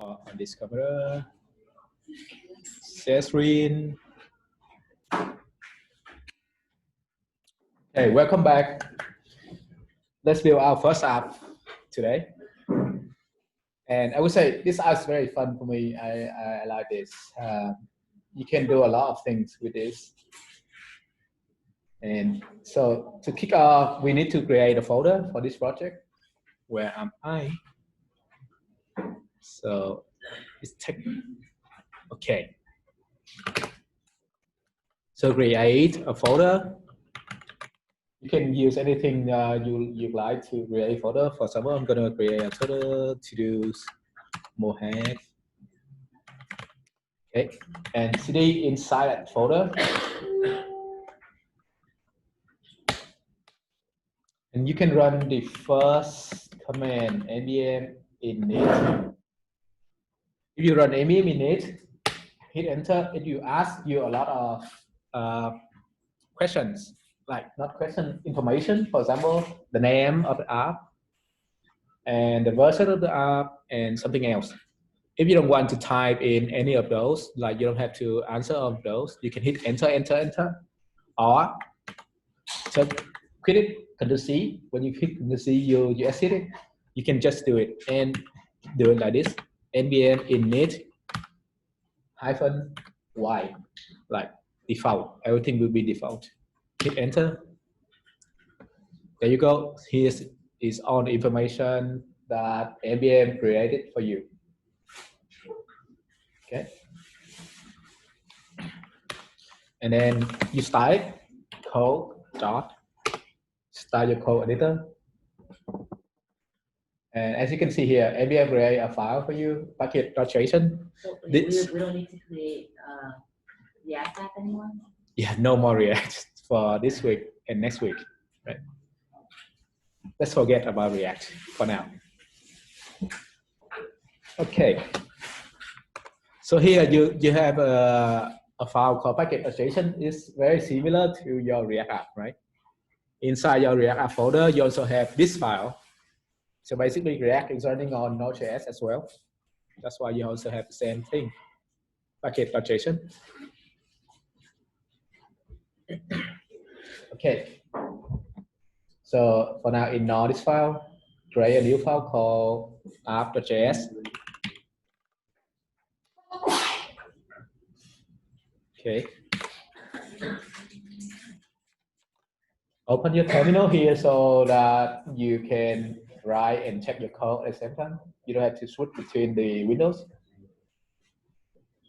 on this camera. Share screen. Hey, welcome back. Let's build our first app today. And I would say this app is very fun for me. I like this. You can do a lot of things with this. And so to kick off, we need to create a folder for this project. Where am I? So it's tech. Okay. So create a folder. You can use anything you like to create a folder. For example, I'm gonna create a folder todos Mojave. Okay, and cd inside that folder. And you can run the first command npm init. If you run npm init, hit enter, it will ask you a lot of questions, like not question, information. For example, the name of the app and the version of the app and something else. If you don't want to type in any of those, like you don't have to answer all of those, you can hit enter, enter, enter, or so quit it, Ctrl C. When you hit Ctrl C, you exit it. You can just do it and do it like this: npm init -y, like default. Everything will be default. Hit enter. There you go. Here is all the information that npm created for you. Okay. And then you start code dot start your code editor. And as you can see here, npm create a file for you, bucket.json. So we don't need to create React app anymore? Yeah, no more React for this week and next week. Right? Let's forget about React for now. Okay. So here you have a file called package.json. It's very similar to your React app, right? Inside your React app folder, you also have this file. So basically, React is running on Node.js as well. That's why you also have the same thing, package.json. Okay. So for now, ignore this file. Create a new file called app.js. Okay. Open your terminal here so that you can write and check your code at the same time. You don't have to switch between the windows.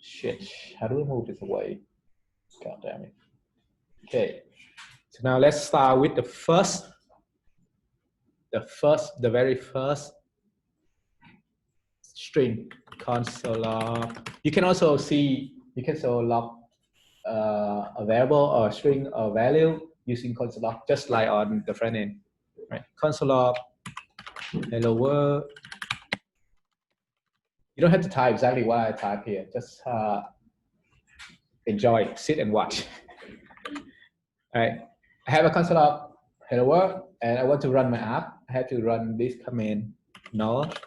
Shit, how do we move this away? God damn it. Okay, so now let's start with the very first string, console log. You can also see, you can also log a variable or a string or value using console log, just like on the front end, right? Console log, hello world. You don't have to type exactly what I type here. Just enjoy, sit and watch. All right, I have a console log, hello world, and I want to run my app. I have to run this command node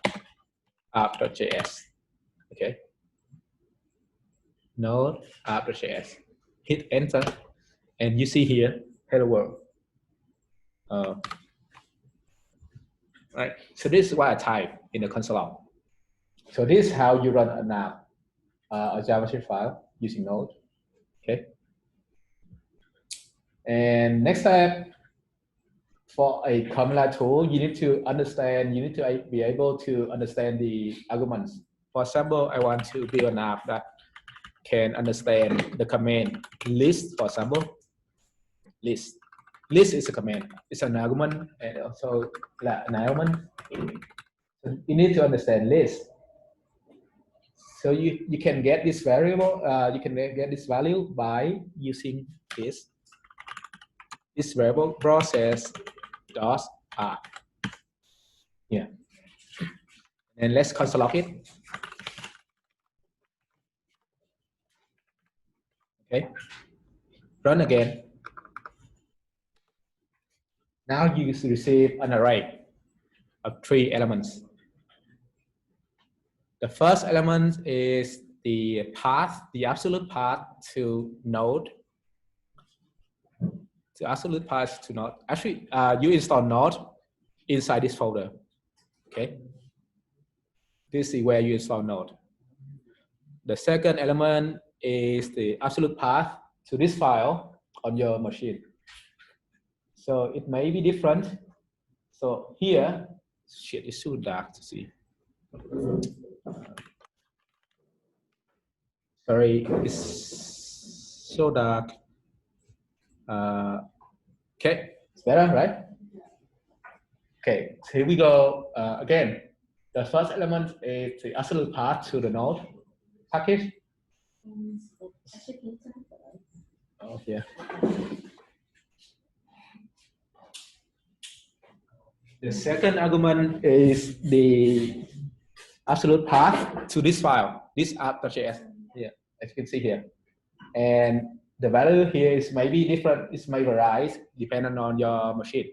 app.js. Okay, node app.js. Hit enter, and you see here, hello world. Right. So this is what I type in the console log. So this is how you run an app, a JavaScript file using Node. Okay. And next step, for a command tool, you need to understand. You need to be able to understand the arguments. For example, I want to build an app that can understand the command list. For example, list. List is a command. It's an argument and also an element. So you need to understand list. So you can get this variable. You can get this value by using this variable process dot r. Yeah. And let's console log it. Okay. Run again. Now you receive an array of 3 elements. The first element is the path, the absolute path to node. The absolute path to node. Actually, you install node inside this folder. Okay. This is where you install node. The second element is the absolute path to this file on your machine. So it may be different. So here, shit, it's too dark to see. Sorry, it's so dark. Okay, it's better, right? Okay, so here we go. Again, the first element is the absolute path to the node package. Oh, yeah. The second argument is the absolute path to this file, this app.js. Yeah, as you can see here. And the value here is maybe different, it may vary depending on your machine.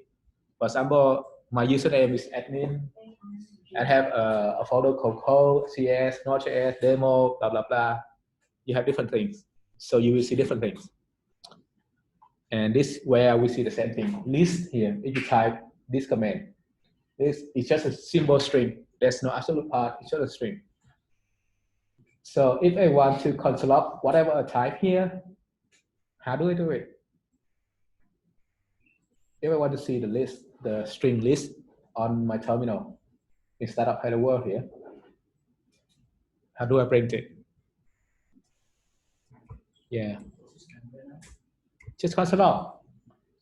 For example, my username is admin. I have a folder called code, CS, Node.js, demo, blah, blah, blah. You have different things. So you will see different things. And this where we see the same thing. List here, if you type this command, this is just a simple string. There's no absolute path, it's just a string. So if I want to console log whatever I type here, how do I do it? If I want to see the list, the string list on my terminal, instead of hello world here, how do I print it? Yeah, just console log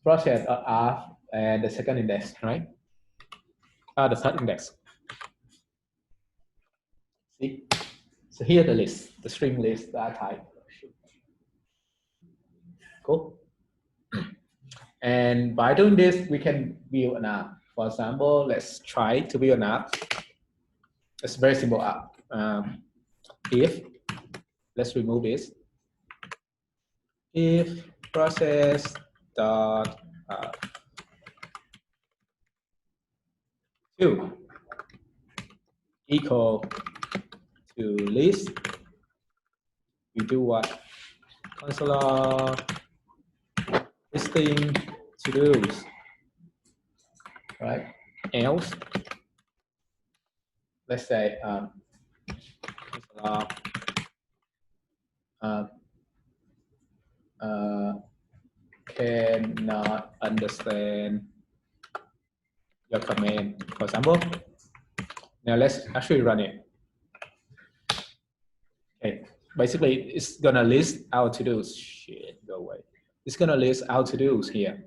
project R and the second index, right? The third index. See? So here the list, the string list that I type. Cool. And by doing this, we can build an app. For example, let's try to build an app. It's a very simple app. If, let's remove this. If process dot two equal to list, we do what? Console log listing to-dos, right? Else, let's say console log cannot understand your command, for example. Now let's actually run it. Okay, basically it's gonna list our to-dos. Shit, go away. It's gonna list our to-dos here.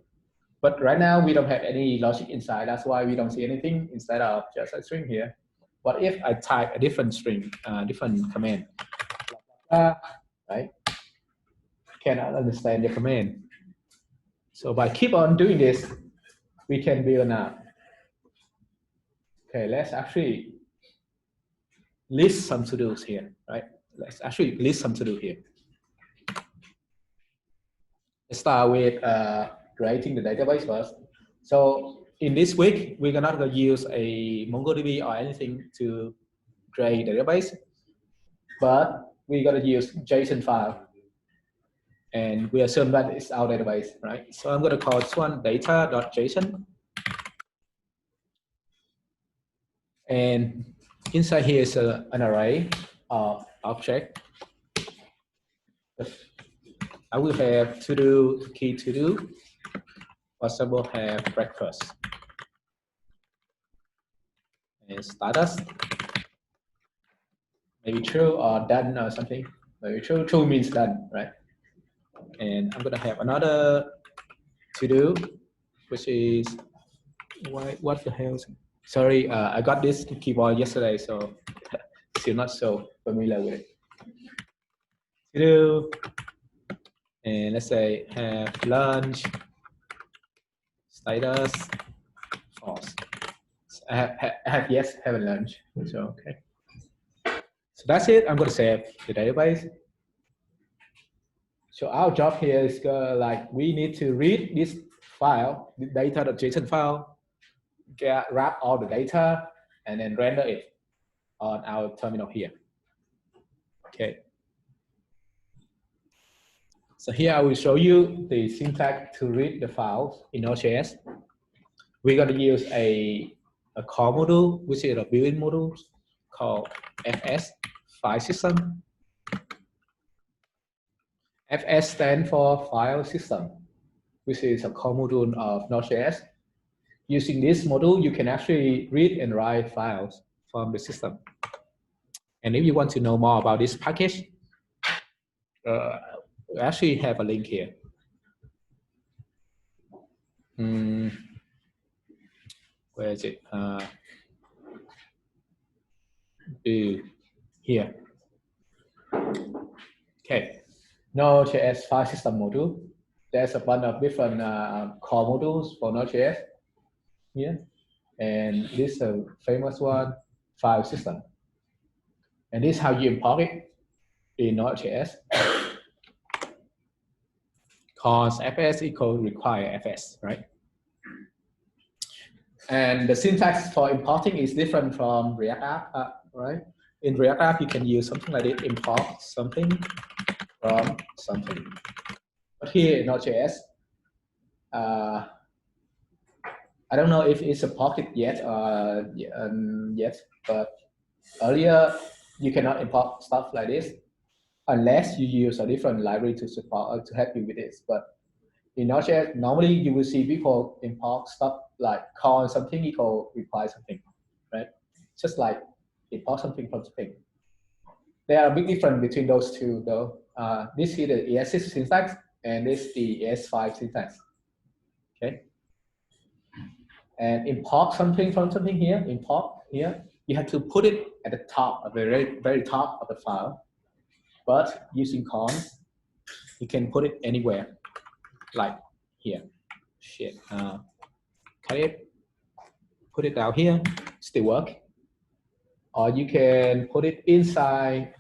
But right now we don't have any logic inside. That's why we don't see anything instead of just a string here. What if I type a different string, different command, right? Cannot understand the command. So by keep on doing this, we can build an app. Okay, let's actually list some to-dos here, right? Let's actually list some to-do here. Let's start with creating the database first. So in this week, we're not going to use a MongoDB or anything to create the database, but we're going to use JSON file. And we assume that it's our database, right? So I'm going to call this one data.json. And inside here is an array of object. I will have to do, key to do. For example, have breakfast. And status. Maybe true or done or something. Maybe true. True means done, right? And I'm gonna have another to do, which is what the hell? Sorry, I got this keyboard yesterday, so still not so familiar with it. To do, and let's say have lunch, status, false. So I have yes, having lunch. So okay. So that's it. I'm gonna save the database. So our job here is like we need to read this file, the data.json file, wrap all the data, and then render it. on our terminal here. Okay. So here I will show you the syntax to read the files in Node.js. We're going to use a core module, which is a built-in module called FS, file system. FS stands for file system, which is a core module of Node.js. Using this module, you can actually read and write files from the system. And if you want to know more about this package, we actually have a link here. Where is it? Here. Okay. Node.js file system module. There's a bunch of different core modules for Node.js here. And this is a famous one, file system. And this is how you import it in Node.js. Cause fs equals require fs, right? And the syntax for importing is different from React app, right? In React app, you can use something like this, import something from something. But here in Node.js, I don't know if it's supported yet, but earlier you cannot import stuff like this unless you use a different library to support to help you with this. But in Node.js, normally you will see people import stuff like call something equal reply something, right? Just like import something from something. There are a big difference between those two, though. This is the ES6 syntax, and this is the ES5 syntax. Okay. And import something from something here, import here, you have to put it at the top, at the very, very top of the file. But using cons, you can put it anywhere, like here. Cut it, put it down here, still work. Or you can put it inside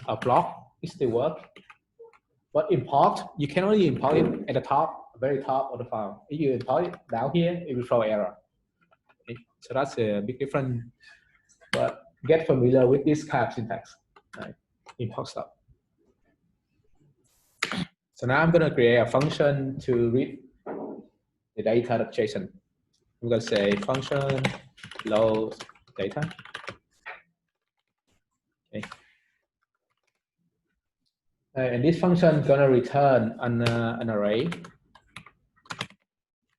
a block, it still work. But import, you can only import it at the top, very top of the file. If you import it down here, it will throw error. Okay. So that's a big difference. But get familiar with this kind of syntax, right? Import stuff. So now I'm going to create a function to read the data.json. I'm going to say function load data. Okay. And this function is going to return an array,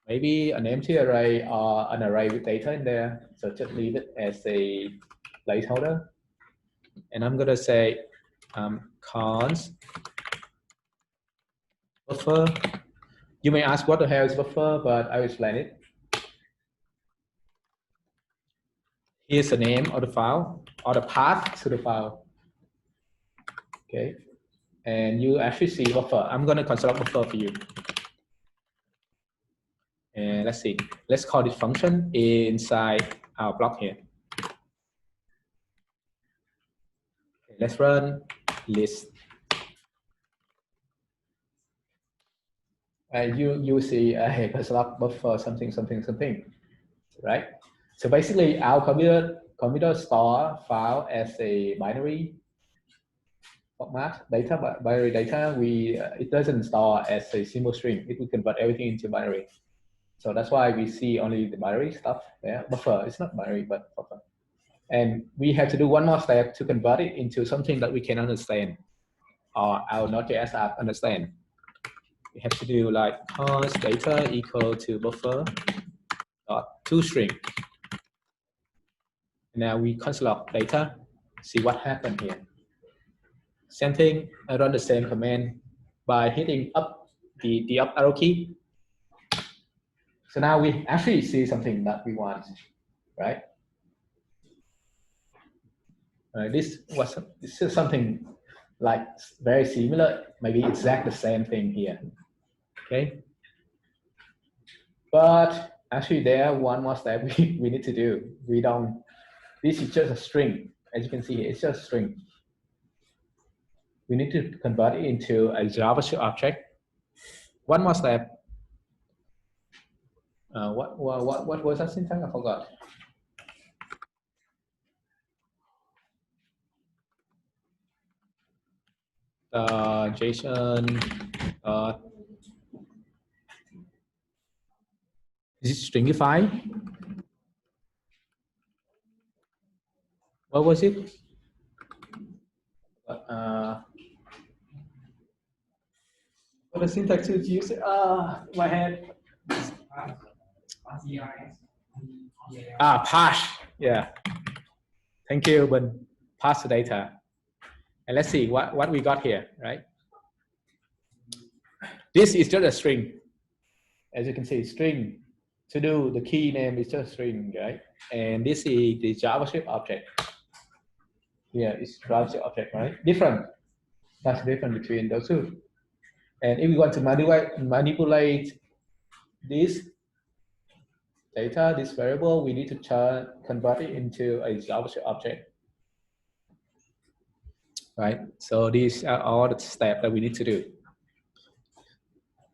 maybe an empty array or an array with data in there. So just leave it as a placeholder. And I'm going to say cons buffer. You may ask what the hell is buffer, but I will explain it. Here's the name of the file or the path to the file. Okay. And you actually see buffer. I'm going to construct buffer for you. And let's see. Let's call this function inside our block here. Okay, let's run list. You see a construct buffer something, right? So basically, our computer store file as a binary format data, binary data. It doesn't store as a single string. It will convert everything into binary. So that's why we see only the binary stuff there. Buffer, it's not binary, but buffer. And we have to do one more step to convert it into something that we can understand, or our Node.js app understand. We have to do like const data equal to buffer dot toString. Now we construct data, see what happened here. Same thing, I run the same command by hitting up the up arrow key. So now we actually see something that we want, right? This is something like very similar, maybe exactly the same thing here. Okay. But actually there one more step we need to do. This is just a string. As you can see here, it's just a string. We need to convert it into a JavaScript object. One more step. What was that syntax? I forgot. JSON is it stringify? What was it? What the syntax is used? My head. Pass. Yeah. Thank you, but pass the data. And let's see what we got here, right? This is just a string. As you can see, string. To do the key name is just a string, right? And this is the JavaScript object. Here is JavaScript object, right? Different. That's the difference between those two. And if we want to manipulate this data, this variable, we need to convert it into a JavaScript object. Right? So these are all the steps that we need to do.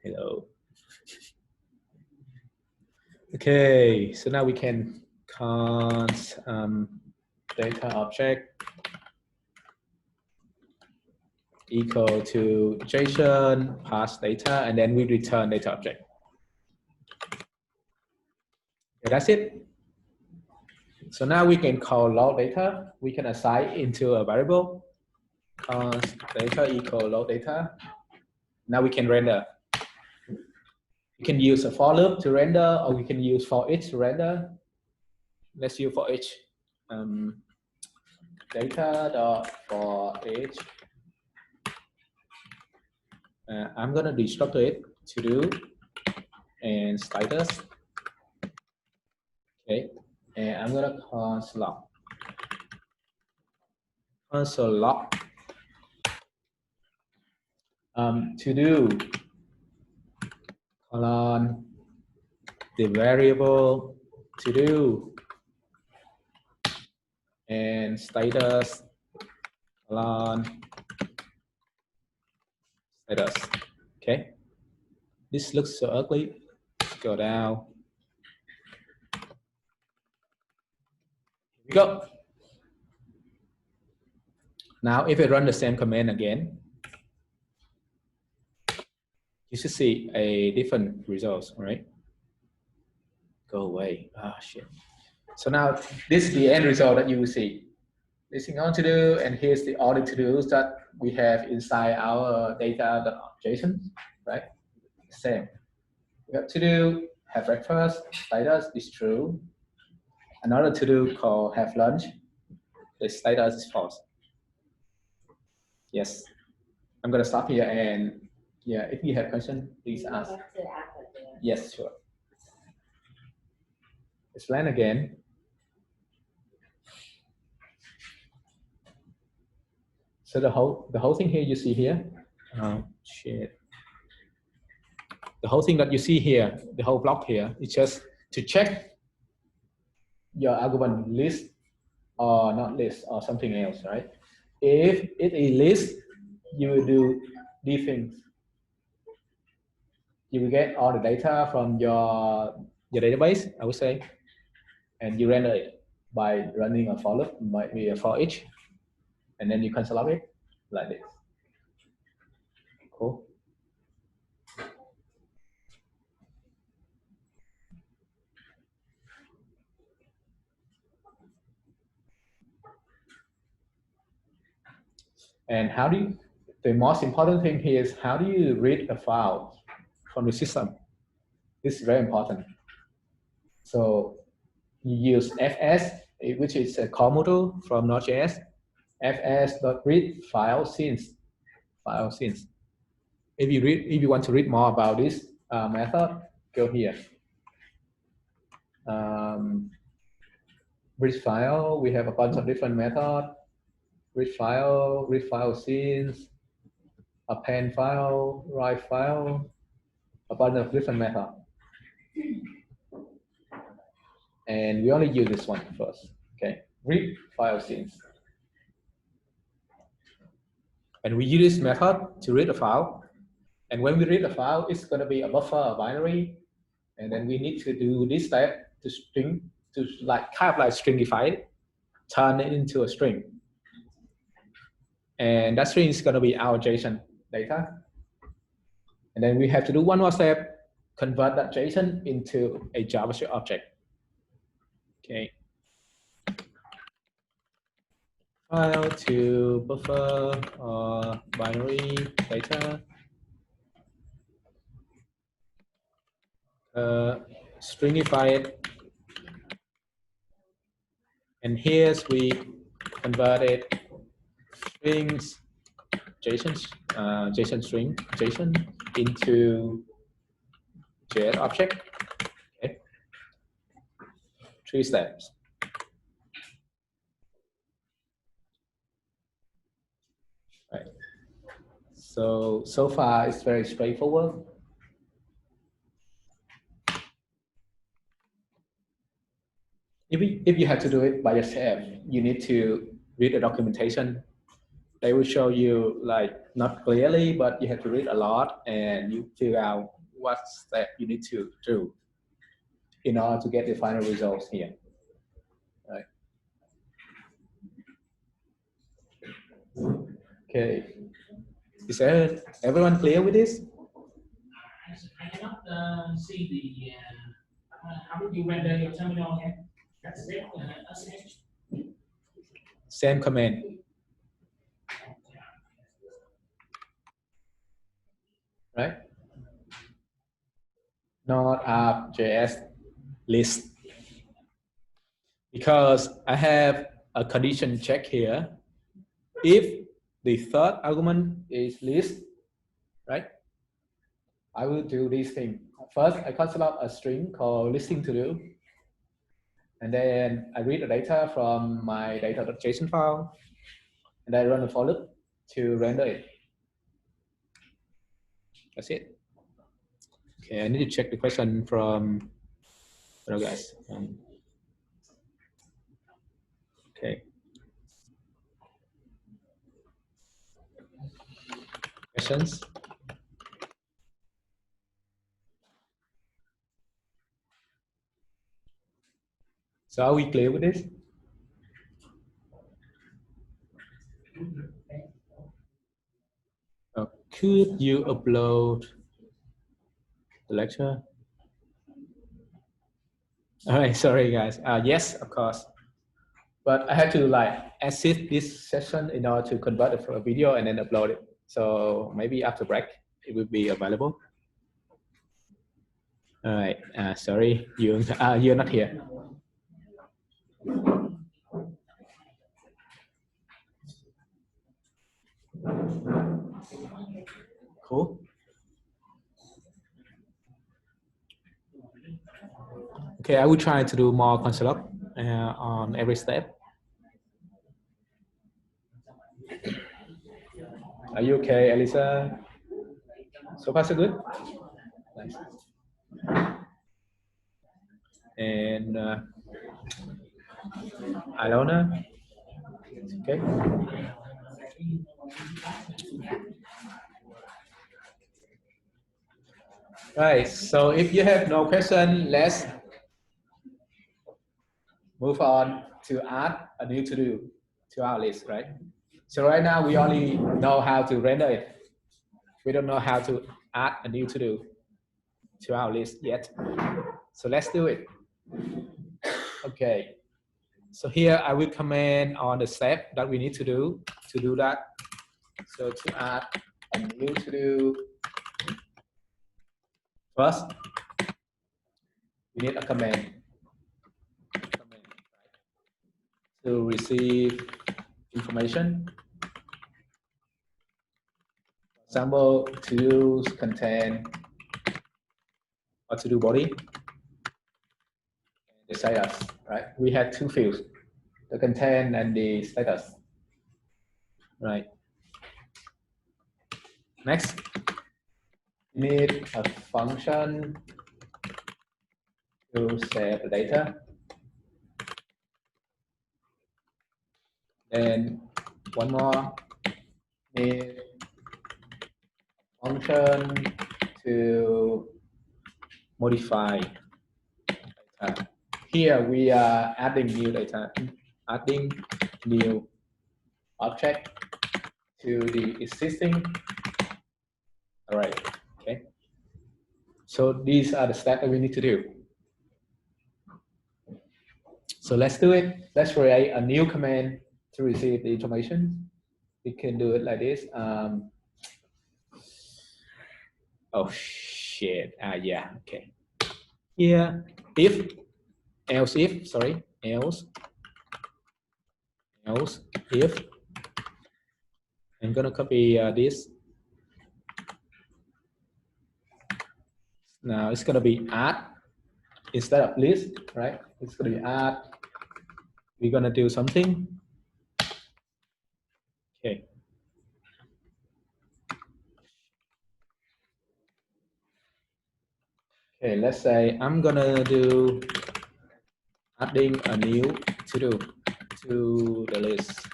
Hello. Okay, so now we can const data object equal to JSON pass data, and then we return data object. Okay, that's it. So now we can call log data. We can assign into a variable. Const data equal log data. Now we can render. We can use a for loop to render, or we can use for each to render. Let's use for each. Data dot for each. I'm gonna destructure it to do and status. Okay, and I'm gonna console log. Console log. To do colon the variable to do and status colon status. Okay, this looks so ugly. Let's go down. Here we go. Now, if I run the same command again, you should see a different results, all right? Go away. Ah, shit. So now this is the end result that you will see. Listing on to do, and here's the all the to-dos that we have inside our data.json, right? Same. We have to do, have breakfast, status is true. Another to-do called have lunch, the status is false. Yes. I'm gonna stop here, and yeah, if you have questions, please ask. Yes, sure. Let's plan again. So the whole thing here you see here, shit. The whole thing that you see here, the whole block here, is just to check your argument list or not list or something else, right? If it is list, you will do these things. You will get all the data from your database, I would say, and you render it by running a for loop, might be a for each, and then you console it like this. Cool. And how do you, the most important thing here is how do you read a file from the system? This is very important. So you use fs, which is a core module from Node.js, fs.read file since. If you want to read more about this method, go here. Read file, we have a bunch of different methods. Read file since, append file, write file, a bunch of different methods. And we only use this one first, okay? Read file since. And we use this method to read a file. And when we read a file, it's gonna be a buffer, a binary. And then we need to do this step to string, to like kind of like stringify it, turn it into a string. and that string is going to be our JSON data. And then we have to do one more step, convert that JSON into a JavaScript object. Okay. File to buffer or binary data. Stringify it. And here's we converted strings JSON string into JS object. Okay. 3 steps. Right. So far it's very straightforward. If you have to do it by yourself, you need to read the documentation. They will show you like not clearly, but you have to read a lot and you figure out what step you need to do in order to get the final results here. Right. Okay. Is everyone clear with this? I cannot see the how did you render your terminal here? That's it. Same command. Right? Not JS list. Because I have a condition check here. If the third argument is list, right? I will do this thing. First, I construct a string called listing to do. And then I read the data from my data.json file. And I run a for loop to render it. That's it. Okay, I need to check the question from hello guys. Okay. Questions? So are we clear with this? Could you upload the lecture? All right, sorry guys. Yes, of course. But I had to like assist this session in order to convert it from a video and then upload it. So maybe after break, it will be available. All right, sorry, you're not here. Cool. Okay, I will try to do more construct on every step. Are you okay, Elisa? So far, so good? Nice. And Alona? Okay. Right, so if you have no question, let's move on to add a new to-do to our list, right? So right now we only know how to render it. We don't know how to add a new to-do to our list yet. So let's do it. Okay. So here I will comment on the step that we need to do that. So to add a new to-do, first, we need a command to receive information. For example, to-dos contain or to-do body and the status, right? We have 2 fields, the content and the status, right? Next, we need a function to save the data. Then one more, need function to modify data. Here we are adding new data, adding new object to the existing array. Okay. So these are the steps that we need to do. So let's do it. Let's create a new command to receive the information. We can do it like this. Oh shit. Yeah. Okay. Here, if, else if, sorry, else, if. I'm gonna copy this. Now it's gonna be add instead of list, right? It's gonna be add. We're gonna do something. Okay. Okay, let's say I'm gonna do adding a new to-do to the list.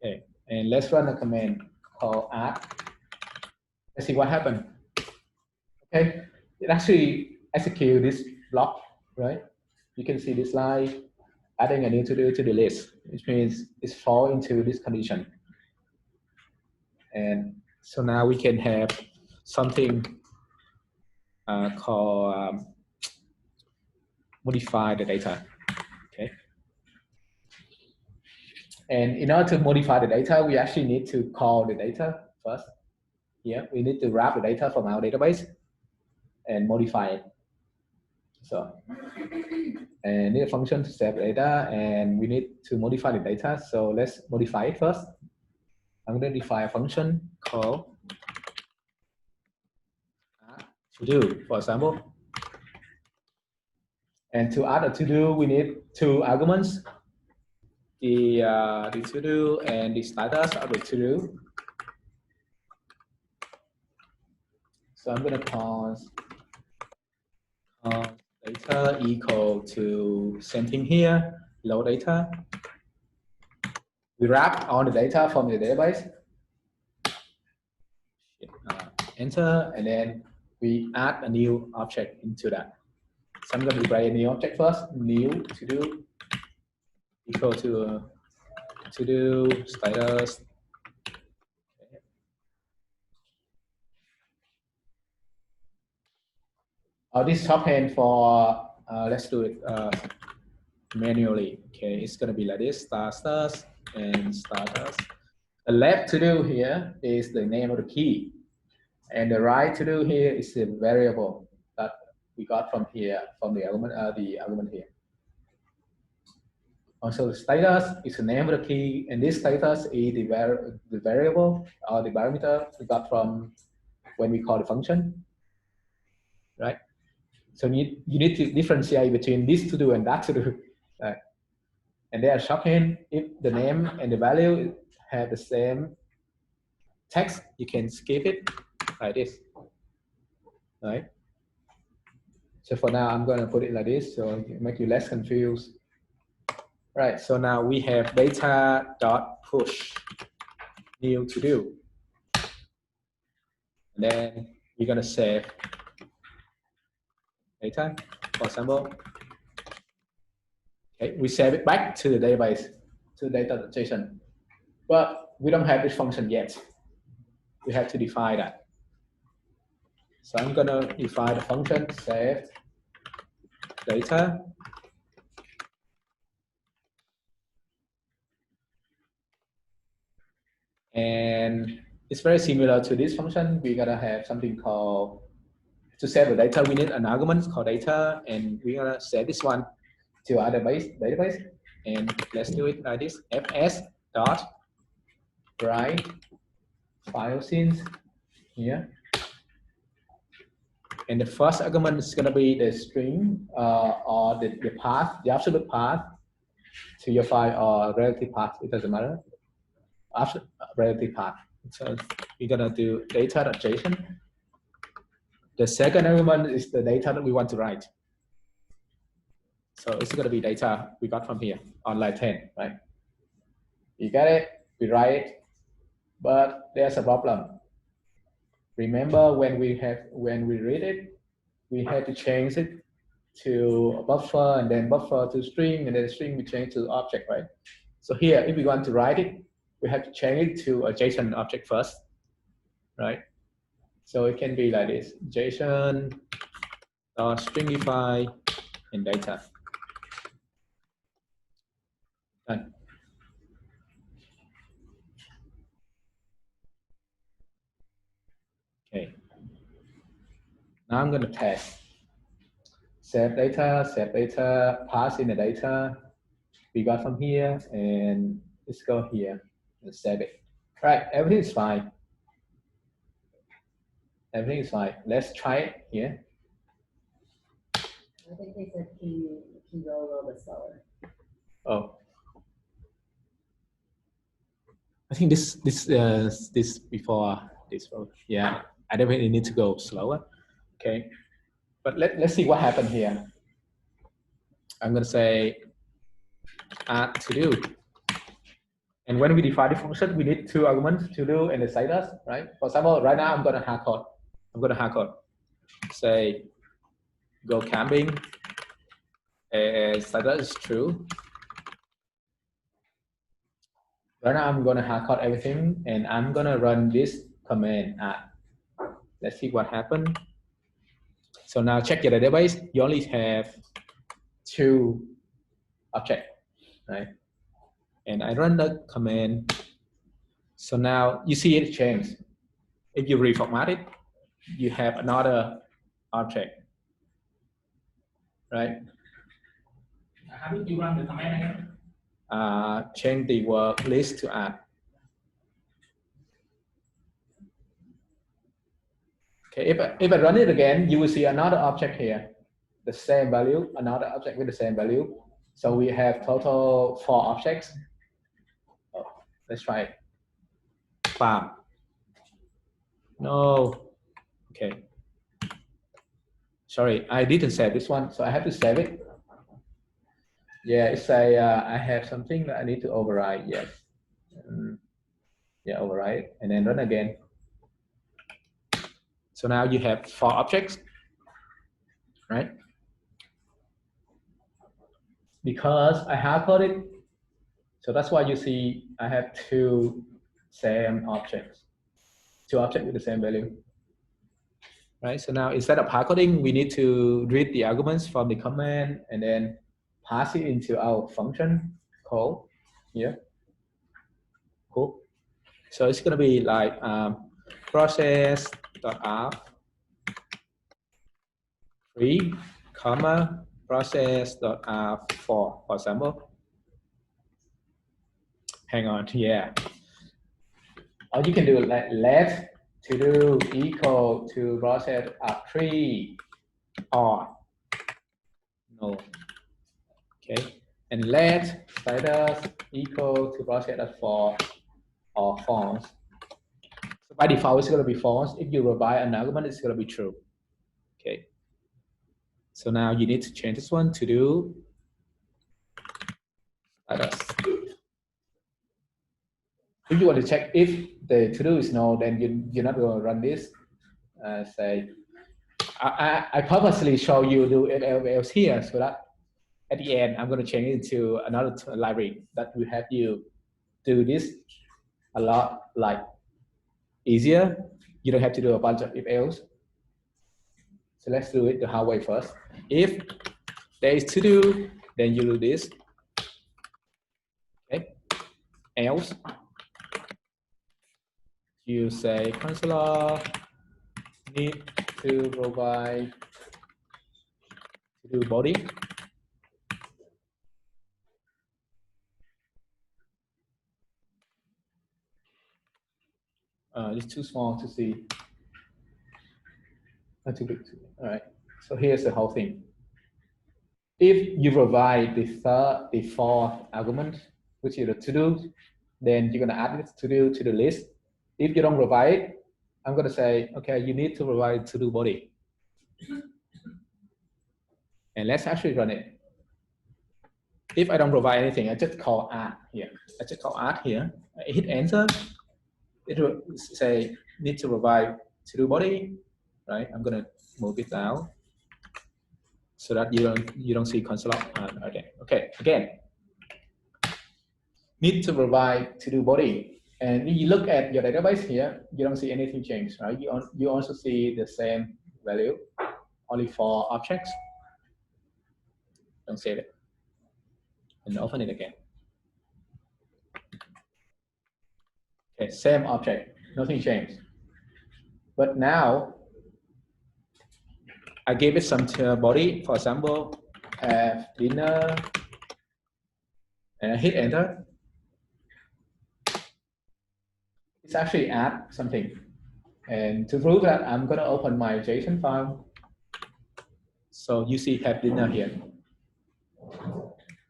Okay, and let's run a command called add. Let's see what happened. Okay, it actually executes this block, right? You can see this line adding a new to-do to the list, which means it's fall into this condition. And so now we can have something called modify the data. Okay. And in order to modify the data, we actually need to call the data first. Here, we need to wrap the data from our database and modify it. So, and need a function to save data, and we need to modify the data. So let's modify it first. I'm going to define a function called to do, for example. And to add a to do, we need two arguments: the to do and the status of the to do. So I'm going to cause data equal to something here, load data. We wrap all the data from the database. Enter, and then we add a new object into that. So I'm going to create a new object first. New to do equal to do status. This shorthand for let's do it manually. Okay, it's going to be like this: status and status. The left to do here is the name of the key, and the right to do here is the variable that we got from here, from the argument here. Also, the status is the name of the key, and this status is the variable or the parameter we got from when we call the function, right? So you need to differentiate between this to do and that to do, right? And they are shorthand. If the name and the value have the same text, you can skip it like this, right? So for now, I'm going to put it like this, so it make you less confused. Right, so now we have data dot push new to do. And then we're going to save data, for example. Okay, we save it back to the database, to data.json. But we don't have this function yet. We have to define that. So I'm going to define the function save data. And it's very similar to this function. We're going to have something called, to save the data, we need an argument called data, and we're going to set this one to our database. And let's do it like this: fs dot write file since here. And the first argument is going to be the string or the path, the absolute path to your file, or relative path, it doesn't matter. Absolute relative path. So we're going to do data.json. The second argument is the data that we want to write. So it's going to be data we got from here on line 10, right? You got it, we write it, but there's a problem. Remember when we read it, we had to change it to a buffer, and then buffer to string, and then string we change to object, right? So here, if we want to write it, we have to change it to a JSON object first, right? So it can be like this: JSON stringify in data. Done. Okay. Now I'm going to test. Save data, pass in the data we got from here, and let's go here and save it. Right, everything is fine. Everything is fine. Let's try it here. I think they said can go a little bit slower. Oh, I think this before this. Yeah, I definitely need to go slower. Okay, but let's see what happened here. I'm gonna say add to do, and when we define the function, we need two arguments, to do and the status, right? For example, right now I'm gonna hard code. Say go camping, and status is true. Right now I'm gonna hard code everything, and I'm gonna run this command add. Let's see what happened. So now check your database. You only have two objects, right? And I run the command. So now you see it change. If you reformat it, you have another object, right? How did you run the command again? Change the word list to add. Okay, if I run it again, you will see another object here, the same value, another object with the same value. So we have total 4 objects. Oh, let's try it. Bam. No. Okay. Sorry, I didn't save this one, so I have to save it. Yeah, it say I have something that I need to override. Yes. Yeah, override, and then run again. So now you have 4 objects, right? Because I hard coded it, so that's why you see I have 2 same objects, 2 objects with the same value. Right, so now instead of hard coding, we need to read the arguments from the command and then pass it into our function call here. Cool. So it's going to be like process.app free, comma, process.app for example. Hang on, yeah. Or you can do like let to do equal to process app tree or no. Okay, and let status equal to process for or false. So by default, it's going to be false. If you provide an argument, it's going to be true. Okay. So now you need to change this one to do status. If you want to check if the to do is no, then you're not going to run this. Say, I purposely show you do it else here so that at the end I'm going to change it to another library that will help you do this a lot like easier. You don't have to do a bunch of if else. So let's do it the hard way first. If there is to do, then you do this. Okay. Else, you say counselor need to provide to do body. It's too small to see. Not too big. All right. So here's the whole thing. If you provide the 4th argument, which is the to do, then you're gonna add this to do to the list. If you don't provide it, I'm gonna say, okay, you need to provide to do body. And let's actually run it. If I don't provide anything, I just call add here. I hit enter. It will say need to provide to do body, right? I'm gonna move it down so that you don't see console log. Okay, again. need to provide to do body. And if you look at your database here, you don't see anything change, right? You also see the same value, only for objects. Don't save it. And open it again. Okay, same object, nothing changed. But now, I gave it some body, for example, have dinner, and I hit enter. It's actually add something. And to prove that, I'm gonna open my JSON file. So you see have dinner here,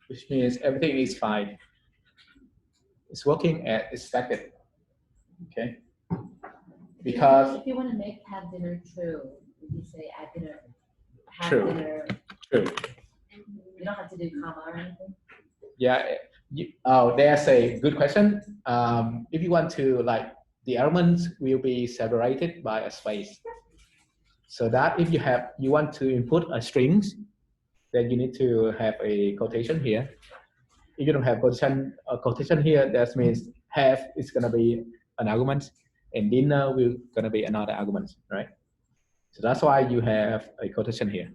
which means everything is fine. It's working as expected, okay? Because if you want to make have dinner true, you say add dinner, have True. dinner. True. You don't have to do comma or anything. Yeah. There's a good question. If you want to, like, the elements will be separated by a space. So that if you want to input a strings, then you need to have a quotation here. If you don't have quotation here, that means have is gonna be an argument, and dinner will gonna be another argument, right? So that's why you have a quotation here.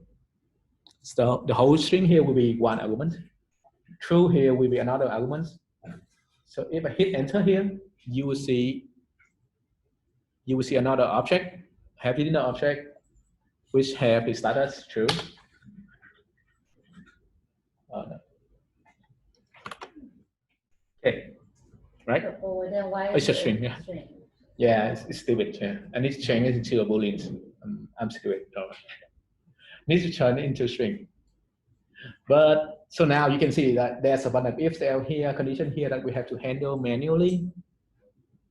So the whole string here will be one argument. True here will be another argument. So if I hit enter here, you will see another object, have dinner object, which have the status true. No. Okay, right? Or then why It's a is it string, yeah. Yeah, it's stupid. Yeah. I need to change it into a boolean. I'm stupid. No. Need to turn it into a string. But so now you can see that there's a bunch of if there here condition here that we have to handle manually.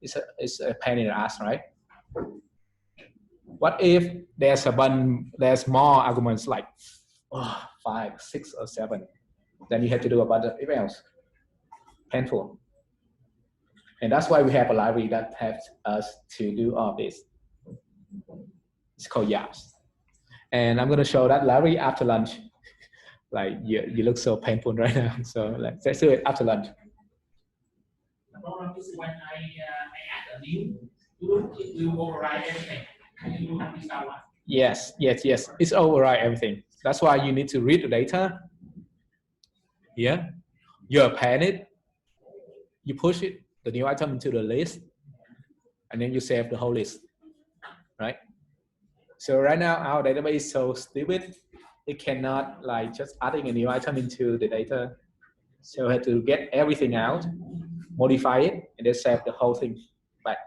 It's a pain in the ass, right? What if there's more arguments like 5, 6, or 7? Then you have to do a bunch of emails. Painful. And that's why we have a library that helps us to do all this. It's called yargs. And I'm going to show that library after lunch. Like you look so painful right now. So let's do it after lunch. The problem is when I add a new, it will override everything. You have to start one. Yes. It's override everything. That's why you need to read the data. Yeah. You append it. You push it, the new item, into the list, and then you save the whole list, right? So right now our database is so stupid, it cannot like just adding a new item into the data. So we have to get everything out, modify it, and then save the whole thing back.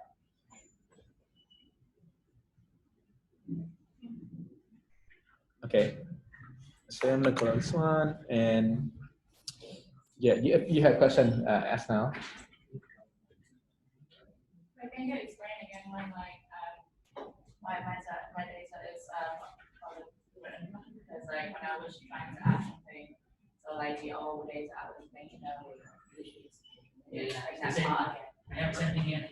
Okay, so I'm gonna close one, and yeah, you have question, ask now. Can you explain again when my data is because like when I was trying to add something, so like the old data I was making issues. Yeah, That's hard. I have something here.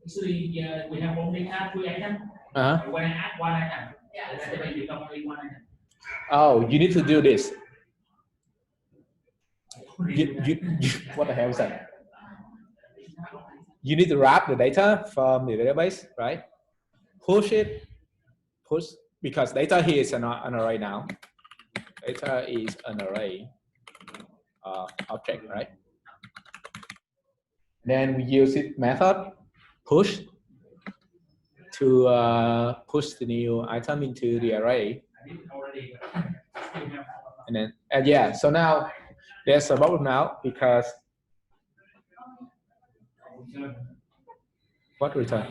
Actually, we have only add 2 items. When I add 1 item, the database become only 1 item. Oh, you need to do this. What the hell is that? You need to wrap the data from the database, right? Push because data here is an array now. Data is an array object, right? Then we use it method push to push the new item into the array. And then yeah, so now there's a problem now because what return?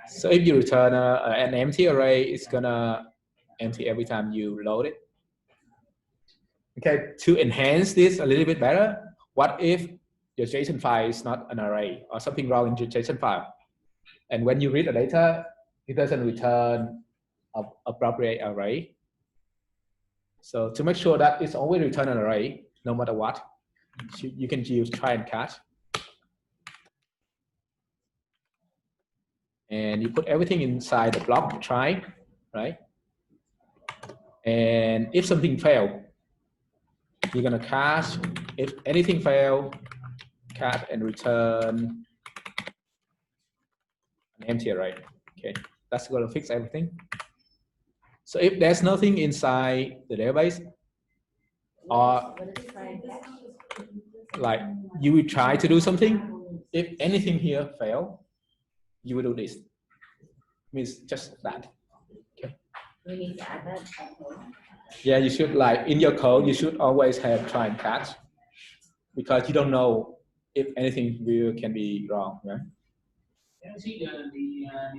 So if you return an empty array, it's gonna empty every time you load it. Okay, to enhance this a little bit better, what if your JSON file is not an array or something wrong in your JSON file? And when you read the data, it doesn't return an appropriate array. So to make sure that it's always return an array, no matter what, you can use try and catch. And you put everything inside the block try, right? And if something fails, you're gonna catch. If anything fail, catch and return an empty array. Okay, that's gonna fix everything. So if there's nothing inside the database, or like you will try to do something, if anything here fail, you will do this. Means just that. Okay. We need to add that. Yeah, you should, like in your code, you should always have try and catch, because you don't know if anything can be wrong, right? Can you see the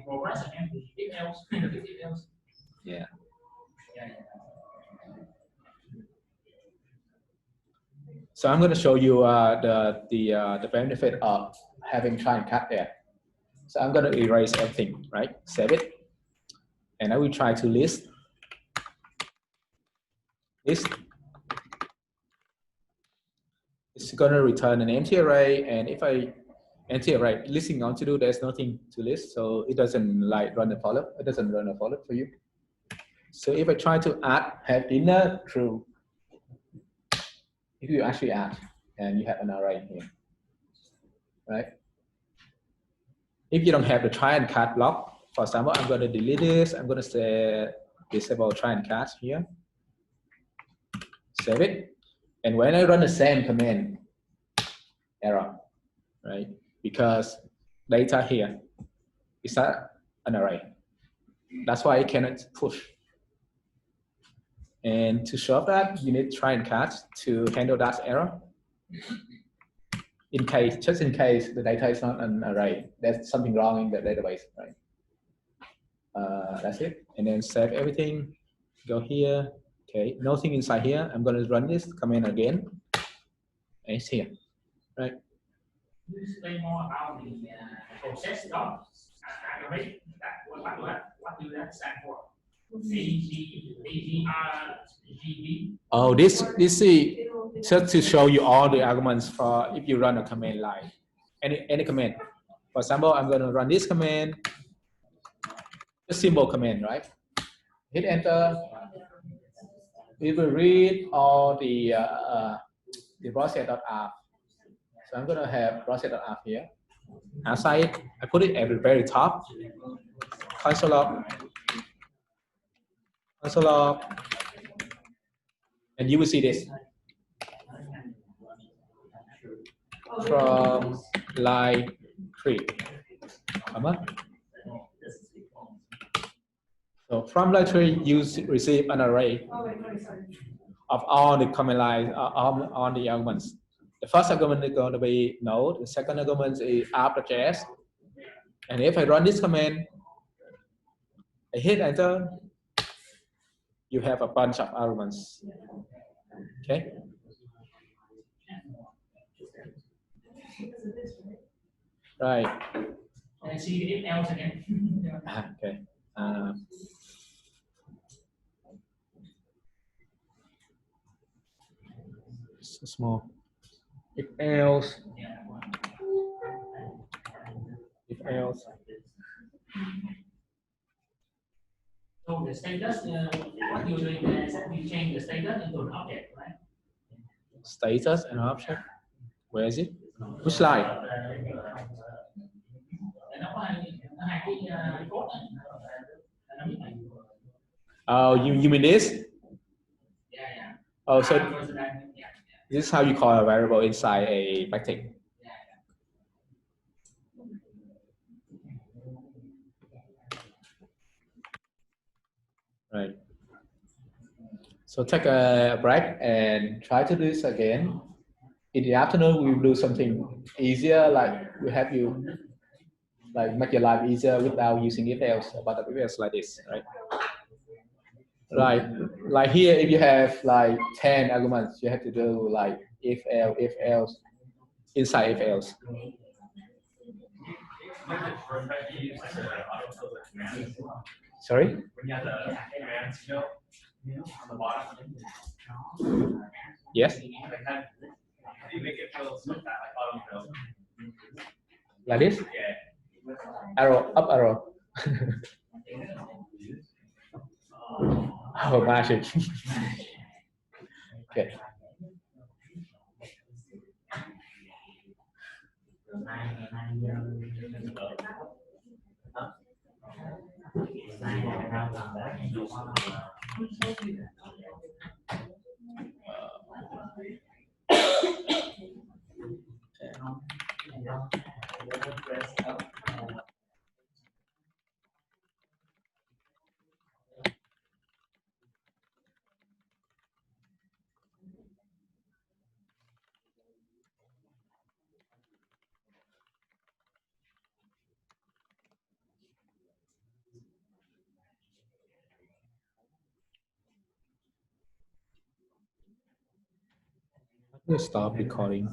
progression and the if else, if else? Yeah. Yeah. So I'm going to show you the benefit of having try and catch there. So I'm going to erase everything, right? Save it, and I will try to list. It's going to return an empty array, and if I empty array listing on to do, there's nothing to list, so it doesn't like run a for loop. It doesn't run a for loop for you. So if I try to add have inner true, if you actually add and you have an array here, right? If you don't have the try and catch block, for example, I'm going to delete this. I'm going to say disable try and catch here. Save it. And when I run the same command, error, right? Because data here is not an array. That's why it cannot push. And to solve that, you need try and catch to handle that error. In case, just in case the data is not an array, there's something wrong in the database, right? That's it. And then save everything. Go here. Okay, nothing inside here. I'm going to run this command again. And it's here, right? Can you explain more about the process dot array? What do that stand for? AGRGB. Oh, this is just to show you all the arguments for if you run a command line, any command. For example, I'm going to run this command, a simple command, right? Hit enter. We will read all the process.r. So I'm going to have process.r here. Outside it, I put it at the very top. Console log, and you will see this from line 3. So from line 3, you receive an array of all the command lines on the arguments. The first argument is going to be node. The second argument is after.js. And if I run this command, I hit enter, you have a bunch of arguments. Okay. Right. And see if else again. Okay. So small. If else. If else. So the status, what you're doing is you change the status into an object, right? Status and object. Where is it? Which slide? Oh, you mean this? Yeah. Oh, so this is how you call a variable inside a backtick. Right. So take a break and try to do this again. In the afternoon, we will do something easier, like we have you like make your life easier without using if else, but if else like this, right? Like here, if you have like 10 arguments, you have to do like if else, inside if else. Sorry? Yes. Like this? Arrow, up arrow. Oh, magic. Okay. Let's stop recording.